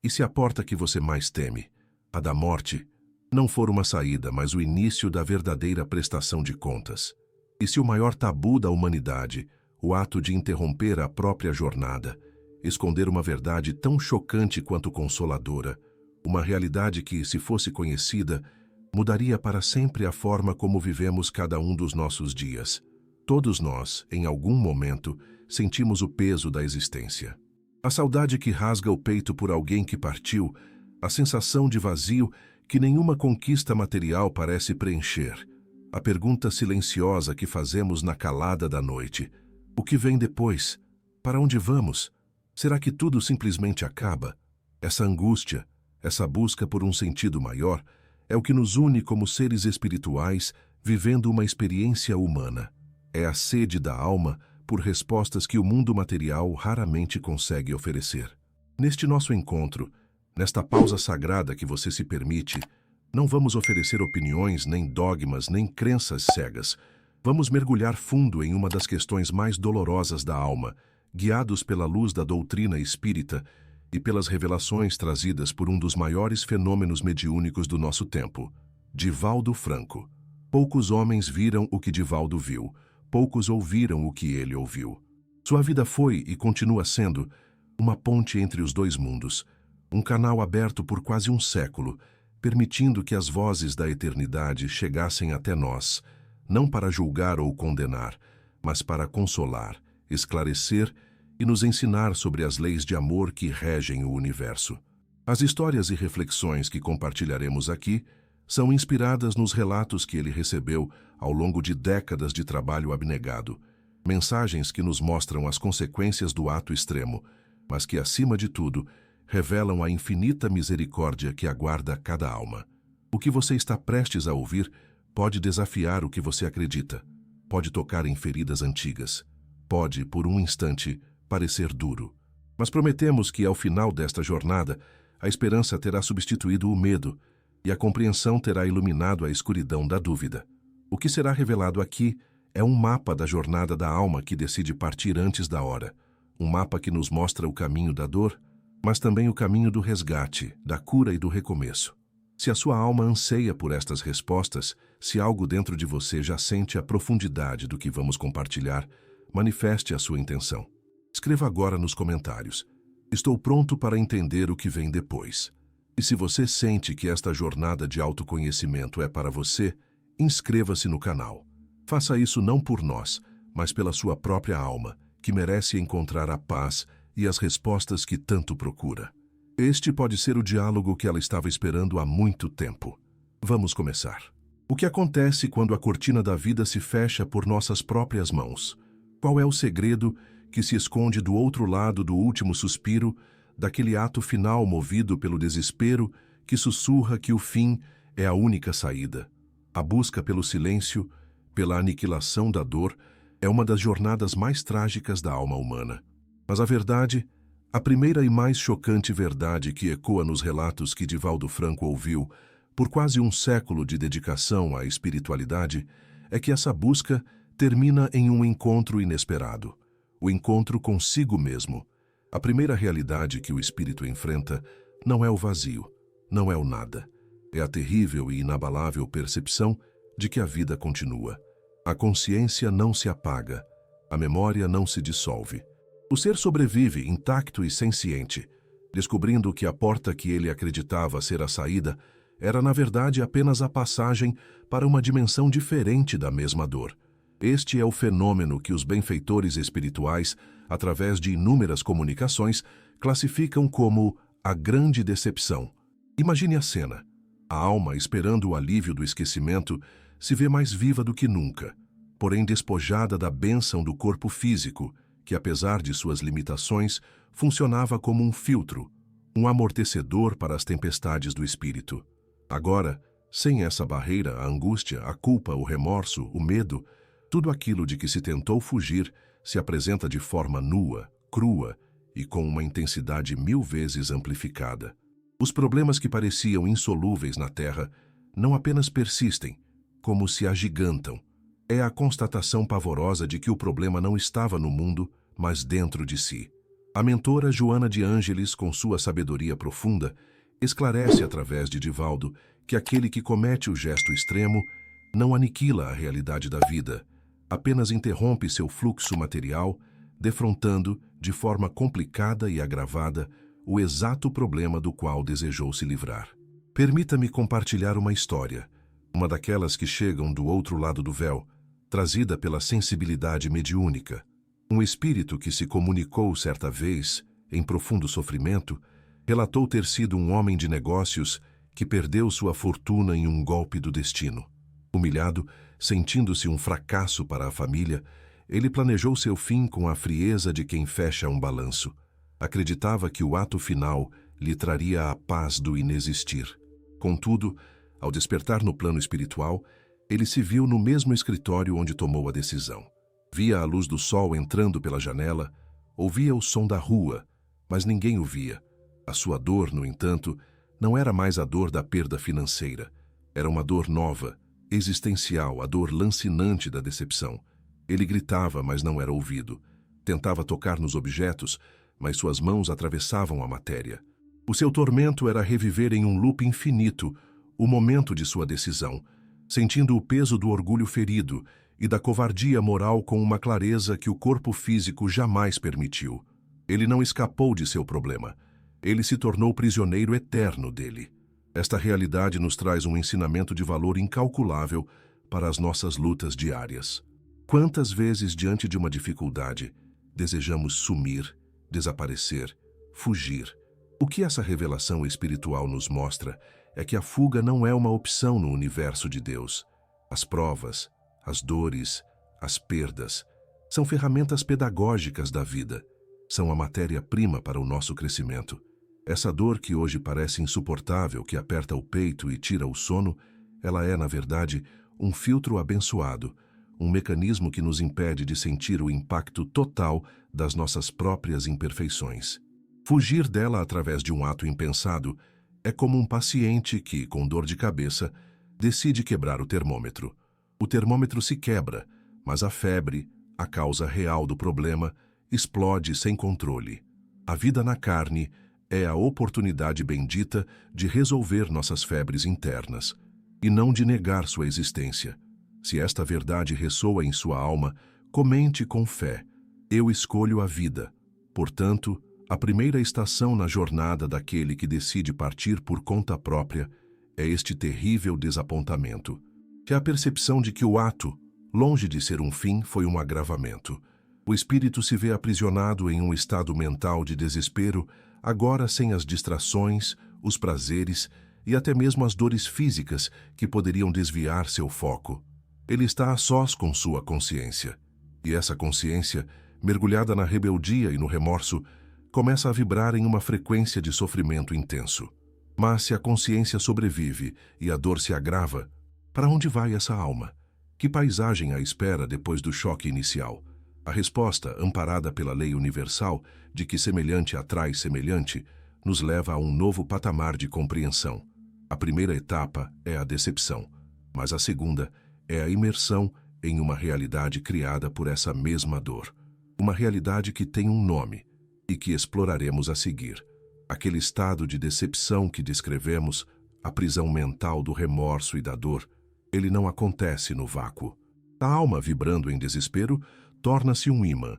E se a porta que você mais teme, a da morte, não for uma saída, mas o início da verdadeira prestação de contas? E se o maior tabu da humanidade, o ato de interromper a própria jornada, esconder uma verdade tão chocante quanto consoladora, uma realidade que, se fosse conhecida, mudaria para sempre a forma como vivemos cada um dos nossos dias? Todos nós, em algum momento, sentimos o peso da existência. A saudade que rasga o peito por alguém que partiu, a sensação de vazio que nenhuma conquista material parece preencher, a pergunta silenciosa que fazemos na calada da noite: o que vem depois? Para onde vamos? Será que tudo simplesmente acaba? Essa angústia, essa busca por um sentido maior, é o que nos une como seres espirituais vivendo uma experiência humana. É a sede da alma por respostas que o mundo material raramente consegue oferecer. Neste nosso encontro, nesta pausa sagrada que você se permite, não vamos oferecer opiniões, nem dogmas, nem crenças cegas. Vamos mergulhar fundo em uma das questões mais dolorosas da alma, guiados pela luz da doutrina espírita e pelas revelações trazidas por um dos maiores fenômenos mediúnicos do nosso tempo, Divaldo Franco. Poucos homens viram o que Divaldo viu, poucos ouviram o que ele ouviu. Sua vida foi e continua sendo uma ponte entre os dois mundos, um canal aberto por quase um século, permitindo que as vozes da eternidade chegassem até nós, não para julgar ou condenar, mas para consolar, esclarecer e nos ensinar sobre as leis de amor que regem o universo. As histórias e reflexões que compartilharemos aqui são inspiradas nos relatos que ele recebeu ao longo de décadas de trabalho abnegado, mensagens que nos mostram as consequências do ato extremo, mas que, acima de tudo, revelam a infinita misericórdia que aguarda cada alma. O que você está prestes a ouvir pode desafiar o que você acredita, pode tocar em feridas antigas, pode, por um instante, parecer duro. Mas prometemos que, ao final desta jornada, a esperança terá substituído o medo e a compreensão terá iluminado a escuridão da dúvida. O que será revelado aqui é um mapa da jornada da alma que decide partir antes da hora, um mapa que nos mostra o caminho da dor, mas também o caminho do resgate, da cura e do recomeço. Se a sua alma anseia por estas respostas, se algo dentro de você já sente a profundidade do que vamos compartilhar, manifeste a sua intenção. Escreva agora nos comentários: estou pronto para entender o que vem depois. E se você sente que esta jornada de autoconhecimento é para você, inscreva-se no canal. Faça isso não por nós, mas pela sua própria alma, que merece encontrar a paz e as respostas que tanto procura. Este pode ser o diálogo que ela estava esperando há muito tempo. Vamos começar. O que acontece quando a cortina da vida se fecha por nossas próprias mãos? Qual é o segredo que se esconde do outro lado do último suspiro, daquele ato final movido pelo desespero que sussurra que o fim é a única saída? A busca pelo silêncio, pela aniquilação da dor, é uma das jornadas mais trágicas da alma humana. Mas a verdade, a primeira e mais chocante verdade que ecoa nos relatos que Divaldo Franco ouviu por quase um século de dedicação à espiritualidade, é que essa busca termina em um encontro inesperado, o encontro consigo mesmo. A primeira realidade que o espírito enfrenta não é o vazio, não é o nada. É a terrível e inabalável percepção de que a vida continua. A consciência não se apaga, a memória não se dissolve. O ser sobrevive intacto e senciente, descobrindo que a porta que ele acreditava ser a saída era, na verdade, apenas a passagem para uma dimensão diferente da mesma dor. Este é o fenômeno que os benfeitores espirituais, através de inúmeras comunicações, classificam como a grande decepção. Imagine a cena. A alma, esperando o alívio do esquecimento, se vê mais viva do que nunca, porém despojada da bênção do corpo físico, que, apesar de suas limitações, funcionava como um filtro, um amortecedor para as tempestades do espírito. Agora, sem essa barreira, a angústia, a culpa, o remorso, o medo, tudo aquilo de que se tentou fugir se apresenta de forma nua, crua e com uma intensidade 1000 vezes amplificada. Os problemas que pareciam insolúveis na Terra não apenas persistem, como se agigantam. É a constatação pavorosa de que o problema não estava no mundo, mas dentro de si. A mentora Joana de Ângeles, com sua sabedoria profunda, esclarece através de Divaldo que aquele que comete o gesto extremo não aniquila a realidade da vida, apenas interrompe seu fluxo material, defrontando, de forma complicada e agravada, o exato problema do qual desejou se livrar. Permita-me compartilhar uma história, uma daquelas que chegam do outro lado do véu, trazida pela sensibilidade mediúnica. Um espírito que se comunicou certa vez, em profundo sofrimento, relatou ter sido um homem de negócios que perdeu sua fortuna em um golpe do destino. Humilhado, sentindo-se um fracasso para a família, ele planejou seu fim com a frieza de quem fecha um balanço. Acreditava que o ato final lhe traria a paz do inexistir. Contudo, ao despertar no plano espiritual, ele se viu no mesmo escritório onde tomou a decisão. Via a luz do sol entrando pela janela, ouvia o som da rua, mas ninguém o via. A sua dor, no entanto, não era mais a dor da perda financeira. Era uma dor nova, existencial, a dor lancinante da decepção. Ele gritava, mas não era ouvido. Tentava tocar nos objetos, mas suas mãos atravessavam a matéria. O seu tormento era reviver em um loop infinito o momento de sua decisão, sentindo o peso do orgulho ferido e da covardia moral com uma clareza que o corpo físico jamais permitiu. Ele não escapou de seu problema. Ele se tornou prisioneiro eterno dele. Esta realidade nos traz um ensinamento de valor incalculável para as nossas lutas diárias. Quantas vezes, diante de uma dificuldade, desejamos sumir, desaparecer, fugir? O que essa revelação espiritual nos mostra é que a fuga não é uma opção no universo de Deus. As provas, as dores, as perdas, são ferramentas pedagógicas da vida. São a matéria-prima para o nosso crescimento. Essa dor que hoje parece insuportável, que aperta o peito e tira o sono, ela é, na verdade, um filtro abençoado, um mecanismo que nos impede de sentir o impacto total das nossas próprias imperfeições. Fugir dela através de um ato impensado é como um paciente que, com dor de cabeça, decide quebrar o termômetro. O termômetro se quebra, mas a febre, a causa real do problema, explode sem controle. A vida na carne é a oportunidade bendita de resolver nossas febres internas, e não de negar sua existência. Se esta verdade ressoa em sua alma, comente com fé: eu escolho a vida. Portanto, a primeira estação na jornada daquele que decide partir por conta própria é este terrível desapontamento. É a percepção de que o ato, longe de ser um fim, foi um agravamento. O espírito se vê aprisionado em um estado mental de desespero, agora sem as distrações, os prazeres e até mesmo as dores físicas que poderiam desviar seu foco. Ele está a sós com sua consciência. E essa consciência, mergulhada na rebeldia e no remorso, começa a vibrar em uma frequência de sofrimento intenso. Mas se a consciência sobrevive e a dor se agrava, para onde vai essa alma? Que paisagem a espera depois do choque inicial? A resposta, amparada pela lei universal de que semelhante atrai semelhante, nos leva a um novo patamar de compreensão. A primeira etapa é a decepção, mas a segunda é a imersão em uma realidade criada por essa mesma dor. Uma realidade que tem um nome e que exploraremos a seguir. Aquele estado de decepção que descrevemos, a prisão mental do remorso e da dor, ele não acontece no vácuo. A alma, vibrando em desespero, torna-se um ímã,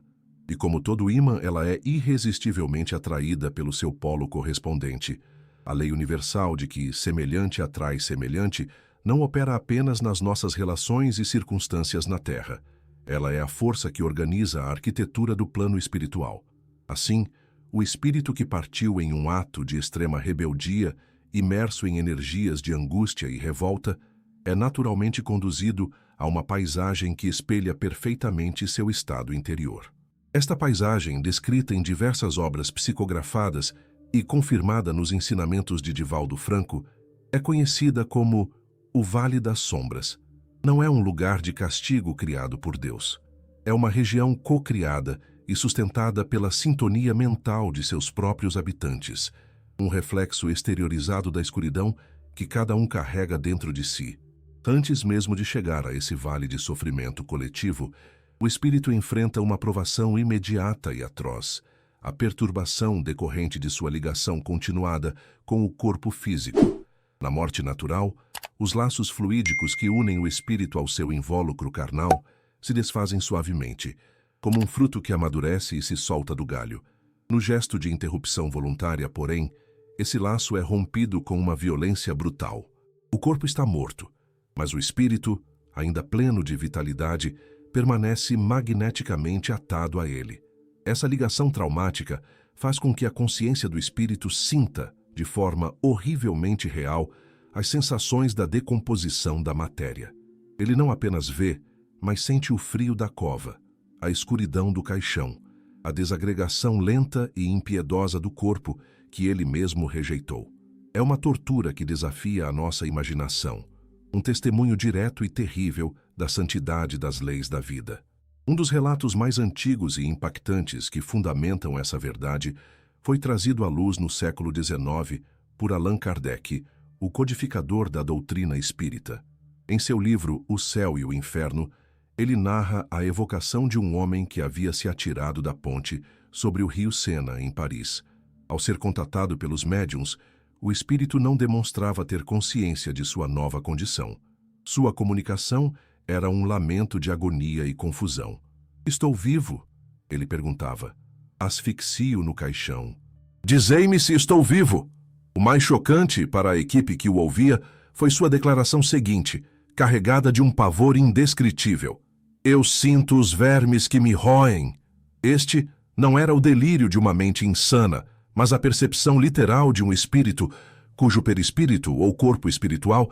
e como todo ímã, ela é irresistivelmente atraída pelo seu polo correspondente. A lei universal de que semelhante atrai semelhante não opera apenas nas nossas relações e circunstâncias na Terra. Ela é a força que organiza a arquitetura do plano espiritual. Assim, o espírito que partiu em um ato de extrema rebeldia, imerso em energias de angústia e revolta, é naturalmente conduzido a uma paisagem que espelha perfeitamente seu estado interior. Esta paisagem, descrita em diversas obras psicografadas e confirmada nos ensinamentos de Divaldo Franco, é conhecida como o Vale das Sombras. Não é um lugar de castigo criado por Deus. É uma região co-criada e sustentada pela sintonia mental de seus próprios habitantes, um reflexo exteriorizado da escuridão que cada um carrega dentro de si. Antes mesmo de chegar a esse vale de sofrimento coletivo, o espírito enfrenta uma provação imediata e atroz, a perturbação decorrente de sua ligação continuada com o corpo físico. Na morte natural, os laços fluídicos que unem o espírito ao seu invólucro carnal se desfazem suavemente, como um fruto que amadurece e se solta do galho. No gesto de interrupção voluntária, porém, esse laço é rompido com uma violência brutal. O corpo está morto, mas o espírito, ainda pleno de vitalidade, permanece magneticamente atado a ele. Essa ligação traumática faz com que a consciência do espírito sinta, de forma horrivelmente real, as sensações da decomposição da matéria. Ele não apenas vê, mas sente o frio da cova, a escuridão do caixão, a desagregação lenta e impiedosa do corpo que ele mesmo rejeitou. É uma tortura que desafia a nossa imaginação, um testemunho direto e terrível da santidade das leis da vida. Um dos relatos mais antigos e impactantes que fundamentam essa verdade foi trazido à luz no século XIX por Allan Kardec, o codificador da doutrina espírita. Em seu livro O Céu e o Inferno, ele narra a evocação de um homem que havia se atirado da ponte sobre o rio Sena, em Paris. Ao ser contatado pelos médiuns, o espírito não demonstrava ter consciência de sua nova condição. Sua comunicação era um lamento de agonia e confusão. "Estou vivo?" ele perguntava. "Asfixio no caixão." "Dizei-me se estou vivo." O mais chocante para a equipe que o ouvia foi sua declaração seguinte, carregada de um pavor indescritível. "Eu sinto os vermes que me roem." Este não era o delírio de uma mente insana, mas a percepção literal de um espírito, cujo perispírito ou corpo espiritual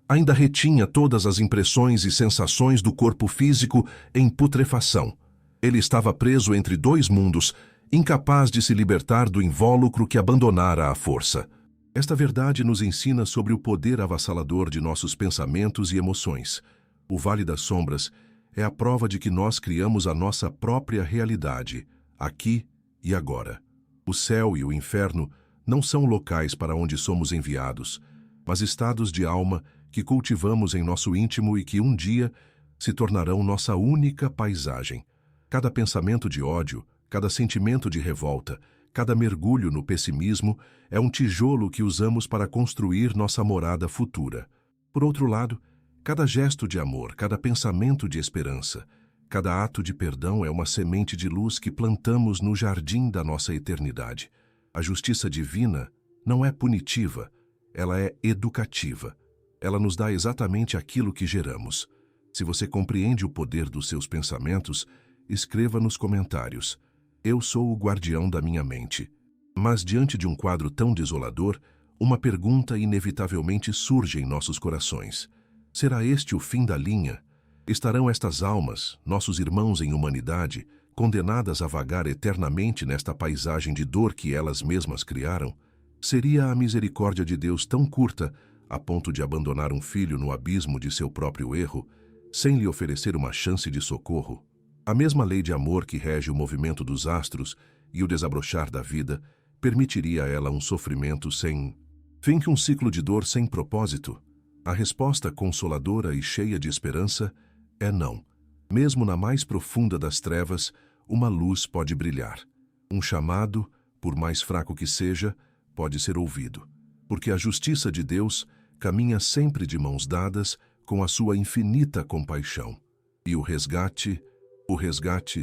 ainda retinha todas as impressões e sensações do corpo físico em putrefação. Ele estava preso entre dois mundos, incapaz de se libertar do invólucro que abandonara à força. Esta verdade nos ensina sobre o poder avassalador de nossos pensamentos e emoções. O Vale das Sombras é a prova de que nós criamos a nossa própria realidade, aqui e agora. O céu e o inferno não são locais para onde somos enviados, mas estados de alma que cultivamos em nosso íntimo e que um dia se tornarão nossa única paisagem. Cada pensamento de ódio, cada sentimento de revolta, cada mergulho no pessimismo é um tijolo que usamos para construir nossa morada futura. Por outro lado, cada gesto de amor, cada pensamento de esperança, cada ato de perdão é uma semente de luz que plantamos no jardim da nossa eternidade. A justiça divina não é punitiva, ela é educativa. Ela nos dá exatamente aquilo que geramos. Se você compreende o poder dos seus pensamentos, escreva nos comentários: "Eu sou o guardião da minha mente." Mas diante de um quadro tão desolador, uma pergunta inevitavelmente surge em nossos corações. Será este o fim da linha? Estarão estas almas, nossos irmãos em humanidade, condenadas a vagar eternamente nesta paisagem de dor que elas mesmas criaram? Seria a misericórdia de Deus tão curta a ponto de abandonar um filho no abismo de seu próprio erro, sem lhe oferecer uma chance de socorro? A mesma lei de amor que rege o movimento dos astros e o desabrochar da vida permitiria a ela um sofrimento sem fim, que um ciclo de dor sem propósito? A resposta consoladora e cheia de esperança é não. Mesmo na mais profunda das trevas, uma luz pode brilhar. Um chamado, por mais fraco que seja, pode ser ouvido, porque a justiça de Deus caminha sempre de mãos dadas com a sua infinita compaixão. E o resgate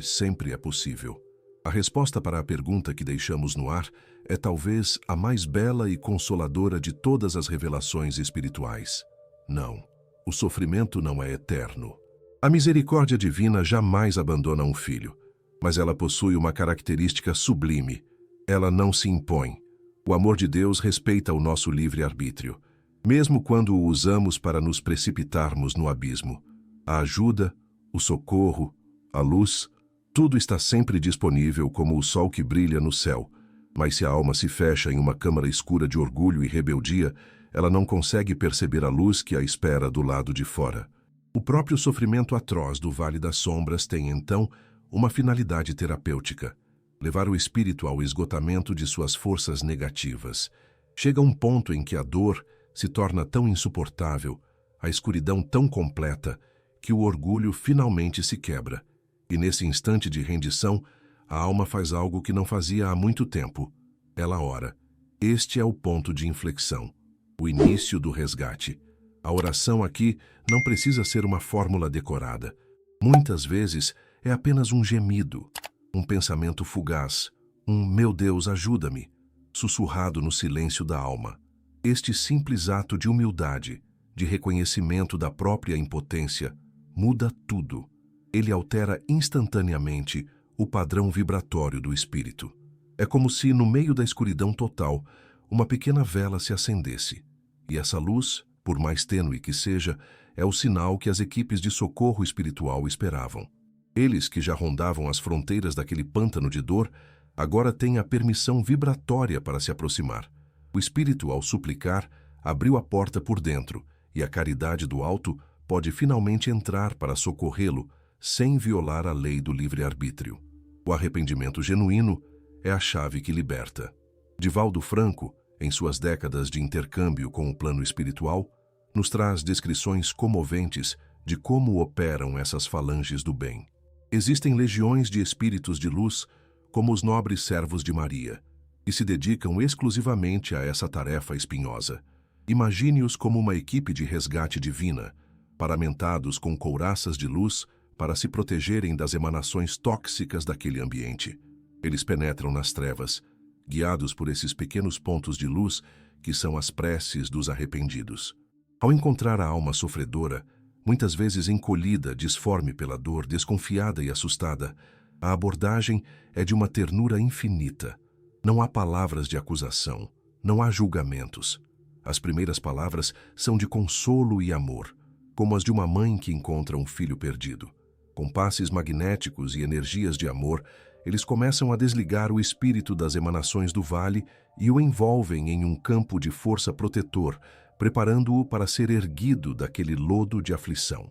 sempre é possível. A resposta para a pergunta que deixamos no ar é talvez a mais bela e consoladora de todas as revelações espirituais. Não, o sofrimento não é eterno. A misericórdia divina jamais abandona um filho, mas ela possui uma característica sublime. Ela não se impõe. O amor de Deus respeita o nosso livre-arbítrio, mesmo quando o usamos para nos precipitarmos no abismo. A ajuda, o socorro, a luz, tudo está sempre disponível como o sol que brilha no céu, mas se a alma se fecha em uma câmara escura de orgulho e rebeldia, ela não consegue perceber a luz que a espera do lado de fora. O próprio sofrimento atroz do Vale das Sombras tem, então, uma finalidade terapêutica: levar o espírito ao esgotamento de suas forças negativas. Chega um ponto em que a dor se torna tão insuportável, a escuridão tão completa, que o orgulho finalmente se quebra. E nesse instante de rendição, A alma faz algo que não fazia há muito tempo. Ela ora. Este é o ponto de inflexão, o início do resgate. A oração aqui não precisa ser uma fórmula decorada. Muitas vezes é apenas um gemido, um pensamento fugaz, um "meu Deus, ajuda-me", sussurrado no silêncio da alma. Este simples ato de humildade, de reconhecimento da própria impotência, muda tudo. Ele altera instantaneamente o padrão vibratório do espírito. É como se, no meio da escuridão total, uma pequena vela se acendesse. E essa luz, por mais tênue que seja, é o sinal que as equipes de socorro espiritual esperavam. Eles, que já rondavam as fronteiras daquele pântano de dor, agora têm a permissão vibratória para se aproximar. O espírito, ao suplicar, abriu a porta por dentro, e a caridade do alto pode finalmente entrar para socorrê-lo, sem violar a lei do livre-arbítrio. O arrependimento genuíno é a chave que liberta. Divaldo Franco, em suas décadas de intercâmbio com o plano espiritual, nos traz descrições comoventes de como operam essas falanges do bem. Existem legiões de espíritos de luz, como os nobres servos de Maria, que se dedicam exclusivamente a essa tarefa espinhosa. Imagine-os como uma equipe de resgate divina, paramentados com couraças de luz para se protegerem das emanações tóxicas daquele ambiente. Eles penetram nas trevas, guiados por esses pequenos pontos de luz que são as preces dos arrependidos. Ao encontrar a alma sofredora, muitas vezes encolhida, disforme pela dor, desconfiada e assustada, a abordagem é de uma ternura infinita. Não há palavras de acusação, não há julgamentos. As primeiras palavras são de consolo e amor, como as de uma mãe que encontra um filho perdido. Com passes magnéticos e energias de amor, eles começam a desligar o espírito das emanações do vale e o envolvem em um campo de força protetor, preparando-o para ser erguido daquele lodo de aflição.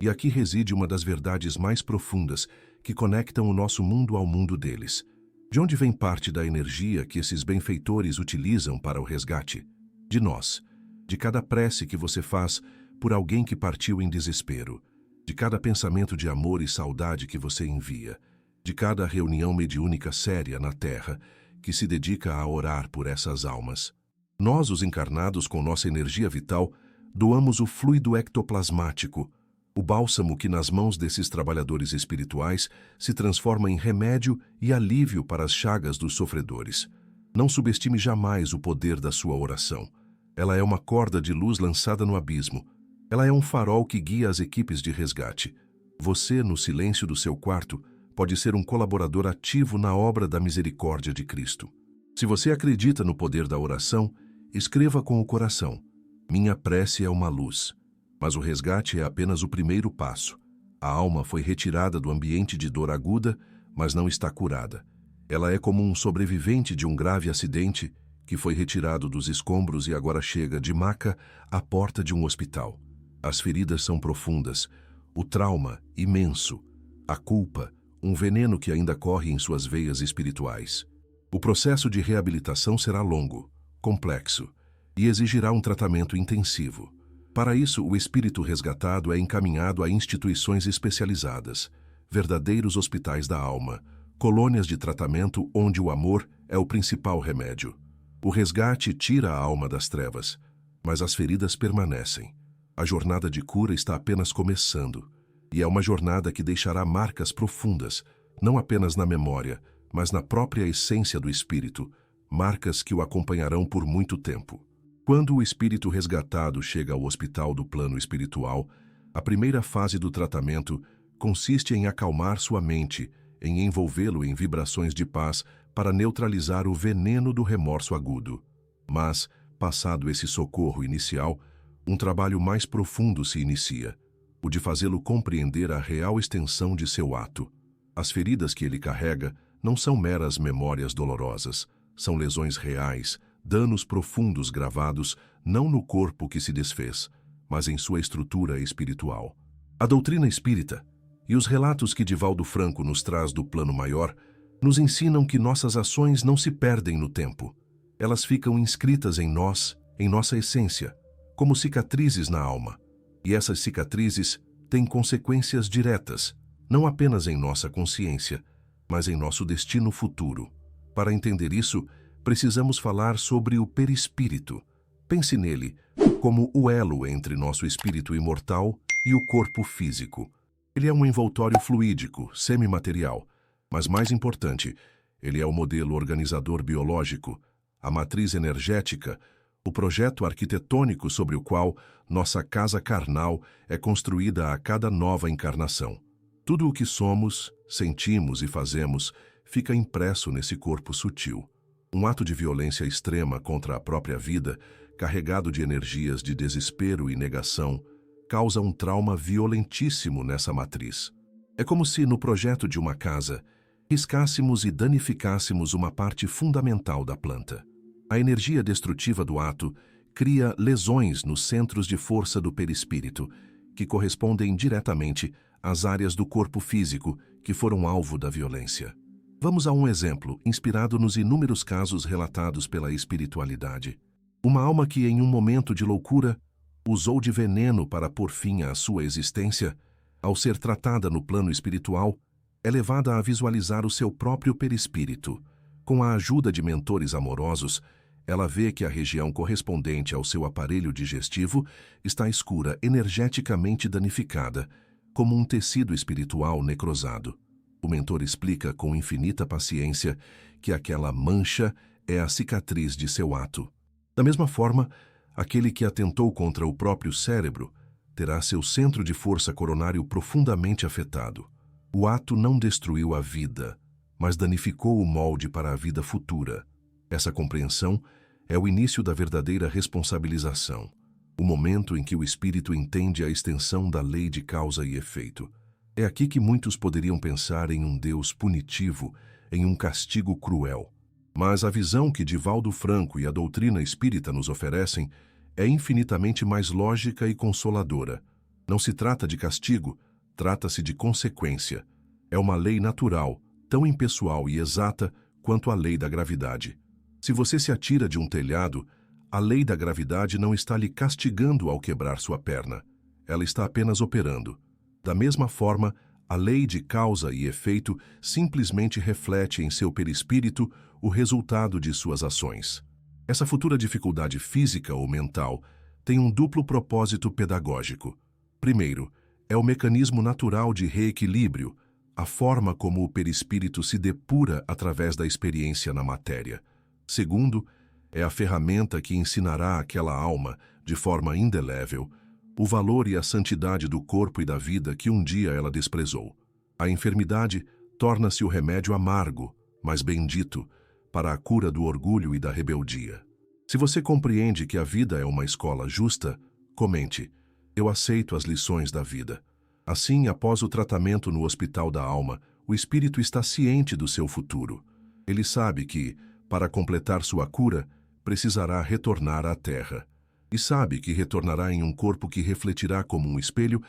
E aqui reside uma das verdades mais profundas que conectam o nosso mundo ao mundo deles. De onde vem parte da energia que esses benfeitores utilizam para o resgate? De nós, de cada prece que você faz por alguém que partiu em desespero, de cada pensamento de amor e saudade que você envia, de cada reunião mediúnica séria na Terra que se dedica a orar por essas almas. Nós, os encarnados, com nossa energia vital, doamos o fluido ectoplasmático, o bálsamo que nas mãos desses trabalhadores espirituais se transforma em remédio e alívio para as chagas dos sofredores. Não subestime jamais o poder da sua oração. Ela é uma corda de luz lançada no abismo. Ela é um farol que guia as equipes de resgate. Você, no silêncio do seu quarto, pode ser um colaborador ativo na obra da misericórdia de Cristo. Se você acredita no poder da oração, escreva com o coração: minha prece é uma luz. Mas o resgate é apenas o primeiro passo. A alma foi retirada do ambiente de dor aguda, mas não está curada. Ela é como um sobrevivente de um grave acidente que foi retirado dos escombros e agora chega de maca à porta de um hospital. As feridas são profundas, o trauma imenso, a culpa, um veneno que ainda corre em suas veias espirituais. O processo de reabilitação será longo, complexo e exigirá um tratamento intensivo. Para isso, o espírito resgatado é encaminhado a instituições especializadas, verdadeiros hospitais da alma, colônias de tratamento onde o amor é o principal remédio. O resgate tira a alma das trevas, mas as feridas permanecem. A jornada de cura está apenas começando, e é uma jornada que deixará marcas profundas, não apenas na memória, mas na própria essência do espírito, marcas que o acompanharão por muito tempo. Quando o espírito resgatado chega ao hospital do plano espiritual, a primeira fase do tratamento consiste em acalmar sua mente, em envolvê-lo em vibrações de paz para neutralizar o veneno do remorso agudo. Mas, passado esse socorro inicial, um trabalho mais profundo se inicia, o de fazê-lo compreender a real extensão de seu ato. As feridas que ele carrega não são meras memórias dolorosas, são lesões reais, danos profundos gravados não no corpo que se desfez, mas em sua estrutura espiritual. A doutrina espírita e os relatos que Divaldo Franco nos traz do plano maior nos ensinam que nossas ações não se perdem no tempo. Elas ficam inscritas em nós, em nossa essência, como cicatrizes na alma. E essas cicatrizes têm consequências diretas, não apenas em nossa consciência, mas em nosso destino futuro. Para entender isso, precisamos falar sobre o perispírito. Pense nele como o elo entre nosso espírito imortal e o corpo físico. Ele é um envoltório fluídico, semimaterial, mas mais importante, ele é o modelo organizador biológico, a matriz energética, o projeto arquitetônico sobre o qual nossa casa carnal é construída a cada nova encarnação. Tudo o que somos, sentimos e fazemos fica impresso nesse corpo sutil. Um ato de violência extrema contra a própria vida, carregado de energias de desespero e negação, causa um trauma violentíssimo nessa matriz. É como se, no projeto de uma casa, riscássemos e danificássemos uma parte fundamental da planta. A energia destrutiva do ato cria lesões nos centros de força do perispírito, que correspondem diretamente às áreas do corpo físico que foram alvo da violência. Vamos a um exemplo, inspirado nos inúmeros casos relatados pela espiritualidade. Uma alma que, em um momento de loucura, usou de veneno para pôr fim à sua existência, ao ser tratada no plano espiritual, é levada a visualizar o seu próprio perispírito. Com a ajuda de mentores amorosos, ela vê que a região correspondente ao seu aparelho digestivo está escura, energeticamente danificada, como um tecido espiritual necrosado. O mentor explica com infinita paciência que aquela mancha é a cicatriz de seu ato. Da mesma forma, aquele que atentou contra o próprio cérebro terá seu centro de força coronário profundamente afetado. O ato não destruiu a vida, mas danificou o molde para a vida futura. Essa compreensão é o início da verdadeira responsabilização, o momento em que o espírito entende a extensão da lei de causa e efeito. É aqui que muitos poderiam pensar em um Deus punitivo, em um castigo cruel. Mas a visão que Divaldo Franco e a doutrina espírita nos oferecem é infinitamente mais lógica e consoladora. Não se trata de castigo, trata-se de consequência. É uma lei natural, tão impessoal e exata quanto a lei da gravidade. Se você se atira de um telhado, a lei da gravidade não está lhe castigando ao quebrar sua perna. Ela está apenas operando. Da mesma forma, a lei de causa e efeito simplesmente reflete em seu perispírito o resultado de suas ações. Essa futura dificuldade física ou mental tem um duplo propósito pedagógico. Primeiro, é o mecanismo natural de reequilíbrio, a forma como o perispírito se depura através da experiência na matéria. Segundo, é a ferramenta que ensinará àquela alma, de forma indelével, o valor e a santidade do corpo e da vida que um dia ela desprezou. A enfermidade torna-se o remédio amargo, mas bendito, para a cura do orgulho e da rebeldia. Se você compreende que a vida é uma escola justa, comente: eu aceito as lições da vida. Assim, após o tratamento no hospital da alma, o espírito está ciente do seu futuro. Ele sabe que, para completar sua cura, precisará retornar à Terra. E sabe que retornará em um corpo que refletirá como um espelho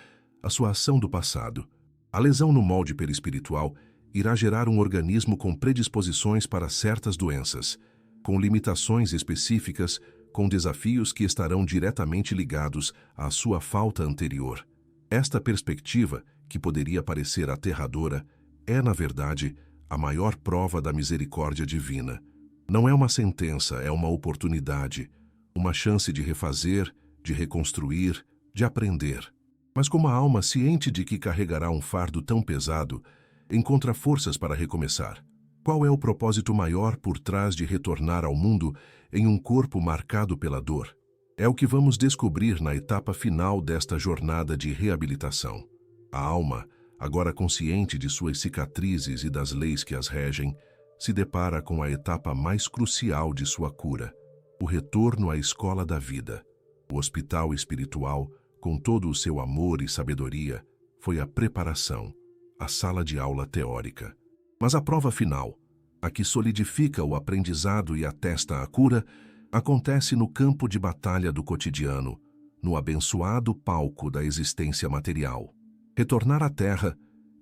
a sua ação do passado. A lesão no molde perispiritual irá gerar um organismo com predisposições para certas doenças, com limitações específicas, com desafios que estarão diretamente ligados à sua falta anterior. Esta perspectiva, que poderia parecer aterradora, é, na verdade, a maior prova da misericórdia divina. Não é uma sentença, é uma oportunidade, uma chance de refazer, de reconstruir, de aprender. Mas como a alma, ciente de que carregará um fardo tão pesado, encontra forças para recomeçar? Qual é o propósito maior por trás de retornar ao mundo em um corpo marcado pela dor? É o que vamos descobrir na etapa final desta jornada de reabilitação. A alma, agora consciente de suas cicatrizes e das leis que as regem, se depara com a etapa mais crucial de sua cura: o retorno à escola da vida. O hospital espiritual, com todo o seu amor e sabedoria, foi a preparação, a sala de aula teórica. Mas a prova final, a que solidifica o aprendizado e atesta a cura, acontece no campo de batalha do cotidiano, no abençoado palco da existência material. Retornar à Terra,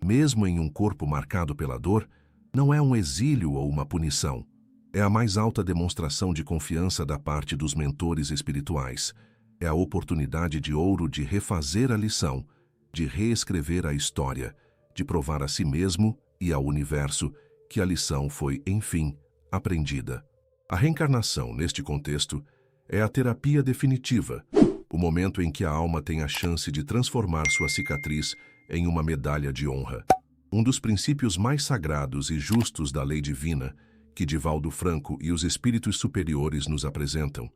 mesmo em um corpo marcado pela dor, não é um exílio ou uma punição. É a mais alta demonstração de confiança da parte dos mentores espirituais. É a oportunidade de ouro de refazer a lição, de reescrever a história, de provar a si mesmo e ao universo que a lição foi, enfim, aprendida. A reencarnação, neste contexto, é a terapia definitiva, o momento em que a alma tem a chance de transformar sua cicatriz em uma medalha de honra. Um dos princípios mais sagrados e justos da lei divina, que Divaldo Franco e os espíritos superiores nos apresentam,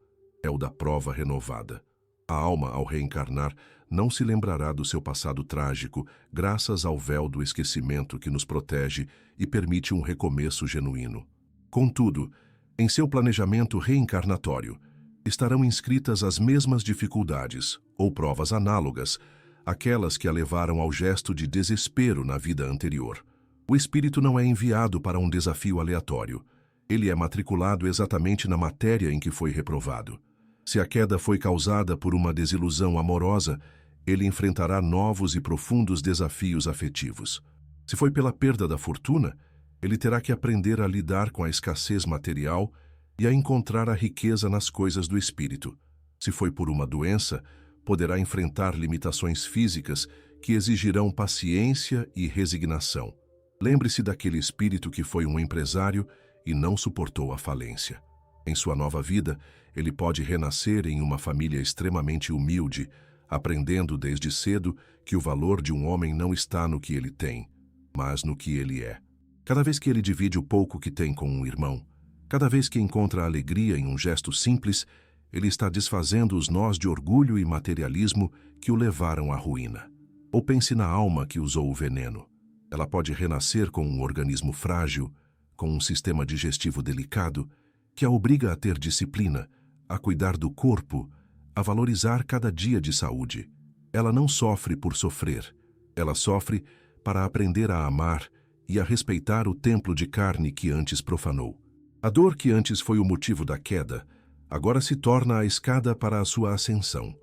é o da prova renovada. A alma, ao reencarnar, não se lembrará do seu passado trágico, graças ao véu do esquecimento que nos protege e permite um recomeço genuíno. Contudo, em seu planejamento reencarnatório, estarão inscritas as mesmas dificuldades, ou provas análogas, aquelas que a levaram ao gesto de desespero na vida anterior. O espírito não é enviado para um desafio aleatório. Ele é matriculado exatamente na matéria em que foi reprovado. Se a queda foi causada por uma desilusão amorosa, ele enfrentará novos e profundos desafios afetivos. Se foi pela perda da fortuna, ele terá que aprender a lidar com a escassez material e a encontrar a riqueza nas coisas do espírito. Se foi por uma doença, poderá enfrentar limitações físicas que exigirão paciência e resignação. Lembre-se daquele espírito que foi um empresário e não suportou a falência. Em sua nova vida, ele pode renascer em uma família extremamente humilde, aprendendo desde cedo que o valor de um homem não está no que ele tem, mas no que ele é. Cada vez que ele divide o pouco que tem com um irmão, cada vez que encontra alegria em um gesto simples, ele está desfazendo os nós de orgulho e materialismo que o levaram à ruína. Ou pense na alma que usou o veneno. Ela pode renascer com um organismo frágil, com um sistema digestivo delicado, que a obriga a ter disciplina, a cuidar do corpo, a valorizar cada dia de saúde. Ela não sofre por sofrer. Ela sofre para aprender a amar e a respeitar o templo de carne que antes profanou. A dor que antes foi o motivo da queda, agora se torna a escada para a sua ascensão.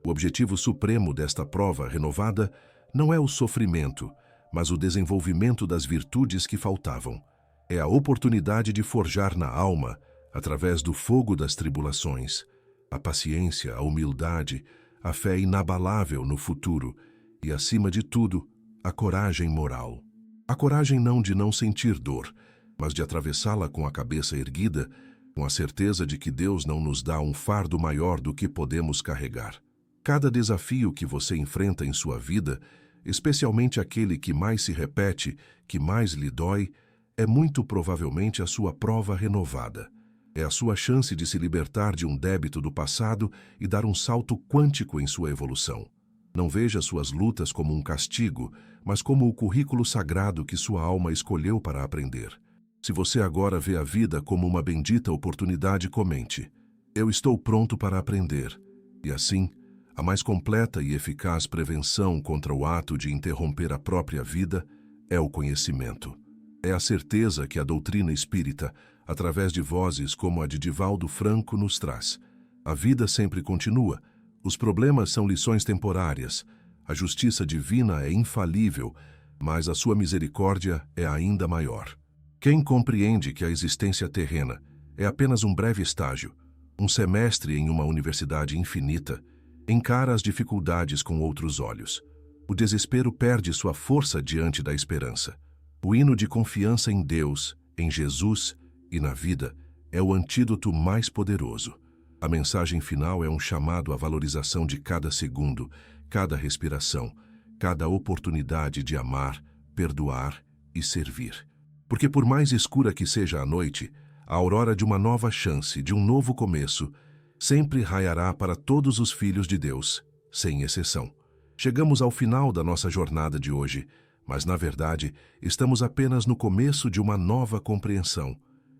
O objetivo supremo desta prova renovada não é o sofrimento, mas o desenvolvimento das virtudes que faltavam. É a oportunidade de forjar na alma, através do fogo das tribulações, a paciência, a humildade, a fé inabalável no futuro e, acima de tudo, a coragem moral. A coragem não de não sentir dor, mas de atravessá-la com a cabeça erguida, com a certeza de que Deus não nos dá um fardo maior do que podemos carregar. Cada desafio que você enfrenta em sua vida, especialmente aquele que mais se repete, que mais lhe dói, é muito provavelmente a sua prova renovada. É a sua chance de se libertar de um débito do passado e dar um salto quântico em sua evolução. Não veja suas lutas como um castigo, mas como o currículo sagrado que sua alma escolheu para aprender. Se você agora vê a vida como uma bendita oportunidade, comente: eu estou pronto para aprender. E assim, a mais completa e eficaz prevenção contra o ato de interromper a própria vida é o conhecimento. É a certeza que a doutrina espírita, através de vozes como a de Divaldo Franco, nos traz. A vida sempre continua. Os problemas são lições temporárias. A justiça divina é infalível, mas a sua misericórdia é ainda maior. Quem compreende que a existência terrena é apenas um breve estágio, um semestre em uma universidade infinita, encara as dificuldades com outros olhos. O desespero perde sua força diante da esperança. O hino de confiança em Deus, em Jesus e na vida é o antídoto mais poderoso. A mensagem final é um chamado à valorização de cada segundo, cada respiração, cada oportunidade de amar, perdoar e servir. Porque por mais escura que seja a noite, a aurora de uma nova chance, de um novo começo, sempre raiará para todos os filhos de Deus, sem exceção. Chegamos ao final da nossa jornada de hoje, mas na verdade estamos apenas no começo de uma nova compreensão.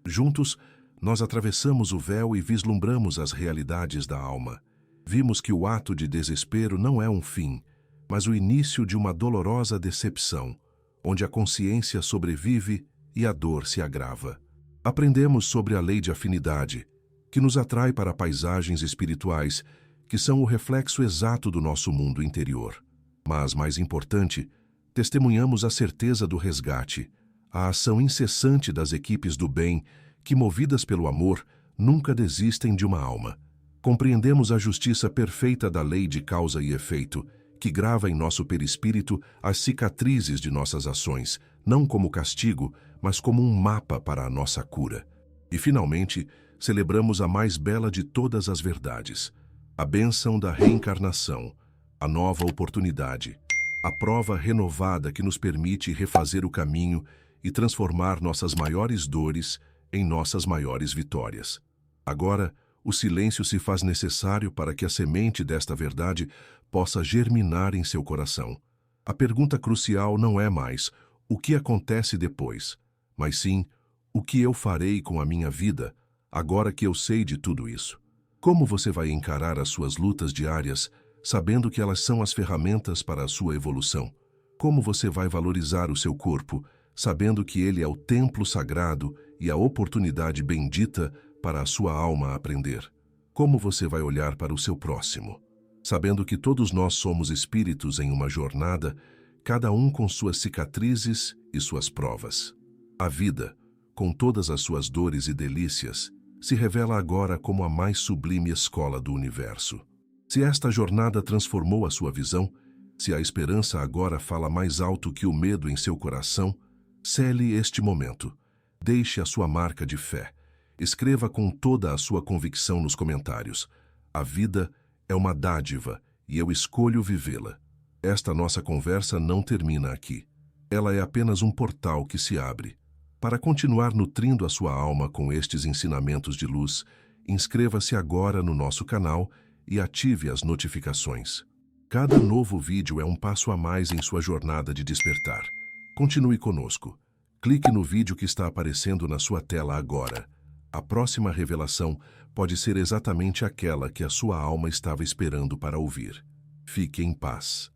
Juntos, nós atravessamos o véu e vislumbramos as realidades da alma. Vimos que o ato de desespero não é um fim, mas o início de uma dolorosa decepção, onde a consciência sobrevive e a dor se agrava. Aprendemos sobre a lei de afinidade, que nos atrai para paisagens espirituais que são o reflexo exato do nosso mundo interior. Mas, mais importante, testemunhamos a certeza do resgate, a ação incessante das equipes do bem que, movidas pelo amor, nunca desistem de uma alma. Compreendemos a justiça perfeita da lei de causa e efeito, que grava em nosso perispírito as cicatrizes de nossas ações, não como castigo, mas como um mapa para a nossa cura. E, finalmente, celebramos a mais bela de todas as verdades, a bênção da reencarnação, a nova oportunidade, a prova renovada que nos permite refazer o caminho e transformar nossas maiores dores em nossas maiores vitórias. Agora, o silêncio se faz necessário para que a semente desta verdade possa germinar em seu coração. A pergunta crucial não é mais o que acontece depois, mas sim o que eu farei com a minha vida agora que eu sei de tudo isso. Como você vai encarar as suas lutas diárias, sabendo que elas são as ferramentas para a sua evolução? Como você vai valorizar o seu corpo, sabendo que ele é o templo sagrado e a oportunidade bendita para a sua alma aprender? Como você vai olhar para o seu próximo, sabendo que todos nós somos espíritos em uma jornada, cada um com suas cicatrizes e suas provas? A vida, com todas as suas dores e delícias, se revela agora como a mais sublime escola do universo. Se esta jornada transformou a sua visão, se a esperança agora fala mais alto que o medo em seu coração, cele este momento. Deixe a sua marca de fé. Escreva com toda a sua convicção nos comentários: a vida é uma dádiva e eu escolho vivê-la. Esta nossa conversa não termina aqui. Ela é apenas um portal que se abre. Para continuar nutrindo a sua alma com estes ensinamentos de luz, inscreva-se agora no nosso canal e ative as notificações. Cada novo vídeo é um passo a mais em sua jornada de despertar. Continue conosco. Clique no vídeo que está aparecendo na sua tela agora. A próxima revelação pode ser exatamente aquela que a sua alma estava esperando para ouvir. Fique em paz.